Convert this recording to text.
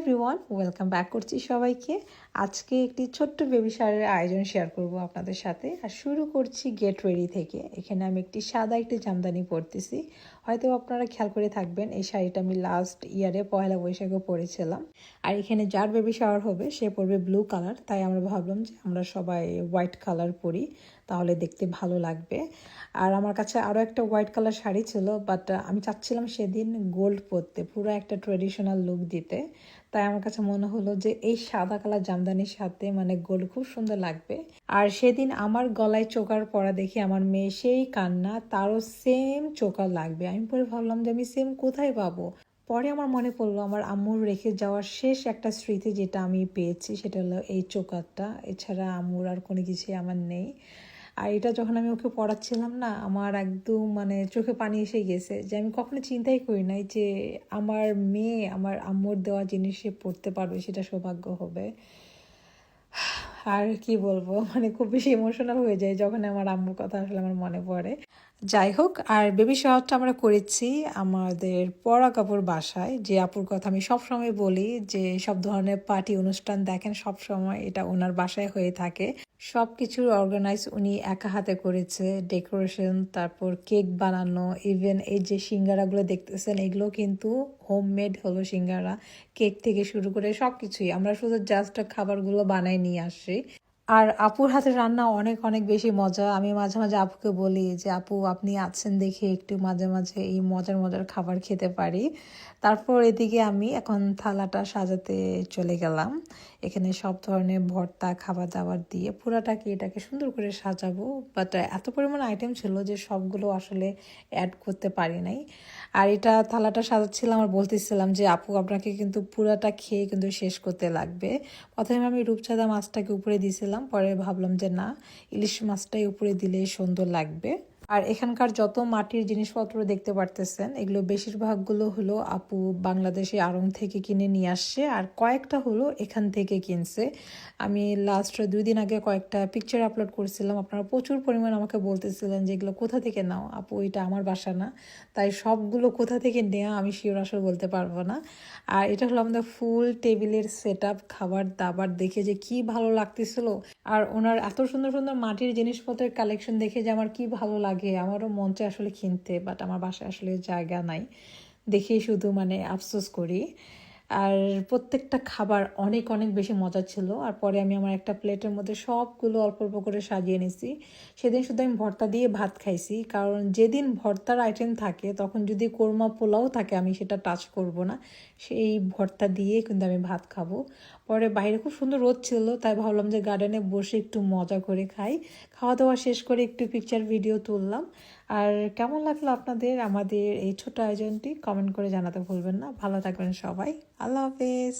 Everyone, welcome back করছি সবাইকে। আজকে একটি ছোট্ট বেবি শাওয়ারের আয়োজন শেয়ার করব আপনাদের সাথে। আর শুরু করছি গেট রেডি থেকে। এখানে আমি একটি সাদা একটি জামদানি পরতেছি। হয়তো আপনারা খেয়াল করে থাকবেন, এই শাড়িটা আমি লাস্ট ইয়ারে পয়লা বৈশাখে পরেছিলাম। আর এখানে যার বেবি শাওয়ার হবে সে পরবে ব্লু কালার, তাই আমরা ভাবলাম যে আমরা সবাই হোয়াইট কালার পরি, তাহলে দেখতে ভালো লাগবে। আর আমার কাছে আরও একটা হোয়াইট কালার শাড়ি ছিল, বাট আমি চাচ্ছিলাম সেদিন গোল্ড পরতে, পুরো একটা ট্রেডিশনাল লুক দিতে। তাই আমার কাছে মনে হলো যে এই সাদা কালার জামদানির সাথে মানে গোল্ড খুব সুন্দর লাগবে। আর সেদিন আমার গলায় চোকার পরা দেখে আমার মেয়ে সেই কান্না, তারও সেম চোকার লাগবে। আমি পরে ভাবলাম যে আমি সেম কোথায় পাবো। পরে আমার মনে পড়লো আমার আম্মুর রেখে যাওয়ার শেষ একটা স্মৃতি যেটা আমি পেয়েছি, সেটা হলো এই চোকারটা। এছাড়া আম্মুর আর কোনো কিছুই আমার নেই। আর এটা যখন আমি ওকে পড়াচ্ছিলাম না, আমার একদম মানে চোখে পানি এসে গেছে, যে আমি কখনো চিন্তাই করি নাই যে আমার মেয়ে আমার আম্মুর দেওয়া জিনিস সে পড়তে পারবে, সেটা সৌভাগ্য হবে। আর কি বলবো, মানে খুব বেশি ইমোশনাল হয়ে যায় যখন আমার আম্মুর কথা আসলে আমার মনে পড়ে। যাই হোক, আর বেবি শাওয়ারটা আমরা করেছি আমাদের পরা কাপড় বাসায়। যে আপুর কথা আমি সব সময় বলি যে সব ধরনের পার্টি অনুষ্ঠান দেখেন সব সময় এটা ওনার বাসায় হয়ে থাকে। সব কিছুর অর্গানাইজ উনি একা হাতে করেছে, ডেকোরেশন, তারপর কেক বানানো, ইভেন এই যে সিঙ্গারাগুলো দেখতেছেন এগুলো কিন্তু হোমমেড হলো সিঙ্গারা। কেক থেকে শুরু করে সব কিছুই আমরা শুধু জাস্ট খাবারগুলো বানাই নিয়ে আসি। আর আপুর হাতের রান্না অনেক অনেক বেশি মজা। আমি মাঝে মাঝে আপুকে বলি যে আপু আপনি আছেন দেখে একটু মাঝে মাঝে এই মজার মজার খাবার খেতে পারি। তারপর এদিকে আমি এখন থালাটা সাজাতে চলে গেলাম। এখানে সব ধরনের ভর্তা খাবার দাবার দিয়ে পুরাটাকে এটাকে সুন্দর করে সাজাবো, বাট এত পরিমাণ আইটেম ছিল যে সবগুলো আসলে অ্যাড করতে পারি নাই। আর এটা থালাটা সাজাচ্ছিলাম আর বলতেছিলাম যে আপু আপনাকে কিন্তু পুরাটা খেয়ে কিন্তু শেষ করতে লাগবে। প্রথমে আমি রূপচাঁদা মাছটাকে উপরে দিয়েছিলাম, পরে ভাবলাম যে না, ইলিশ মাছটাই উপরে দিলেই সুন্দর লাগবে। আর এখানকার যত মাটির জিনিসপত্র দেখতে পারতেছেন এগুলো বেশিরভাগগুলো হলো আপু বাংলাদেশে আড়ং থেকে কিনে নিয়ে আসছে, আর কয়েকটা হলো এখান থেকে কিনছে। আমি লাস্ট 2 দিন আগে কয়েকটা পিকচার আপলোড করেছিলাম, আপনারা প্রচুর পরিমাণ আমাকে বলতেছিলেন যে এগুলো কোথা থেকে নাও আপু, এটা আমার বাসা না। তাই সবগুলো কোথা থেকে নেওয়া আমি শিওর আসলে বলতে পারবো না। আর এটা হলো আমাদের ফুল টেবিলের সেট আপ, খাবার দাবার দেখে যে কি ভালো লাগতেছিল। আর ওনার এত সুন্দর সুন্দর মাটির জিনিসপত্রের কালেকশন দেখে যে আমার কি ভালো লাগে, আমারও মন চায় আসলে কিনতে, বাট আমার বাসায় আসলে জায়গা নাই, দেখেই শুধু মানে আফসোস করি। আর প্রত্যেকটা খাবার অনেক অনেক বেশি মজা ছিল। আর পরে আমি আমার একটা প্লেটের মধ্যে সবগুলো অল্প অল্প করে সাজিয়ে নিছি। সেদিন শুধু আমি ভর্তা দিয়ে ভাত খাইছি, কারণ যেদিন ভর্তার আইটেম থাকে তখন যদি কোরমা পোলাও থাকে আমি সেটা টাচ করব না, সেই ভর্তা দিয়ে কিন্তু আমি ভাত খাবো। পরে বাইরে খুব সুন্দর রোদ ছিল, তাই ভাবলাম যে গার্ডেনে বসে একটু মজা করে খাই। খাওয়া দাওয়া শেষ করে একটু পিকচার ভিডিও তুললাম। আর কেমন লাগলো আপনাদের আমাদের এই ছোট আয়োজনটি কমেন্ট করে জানাতে ভুলবেন না। ভালো থাকবেন সবাই, আল্লাহ হাফেজ।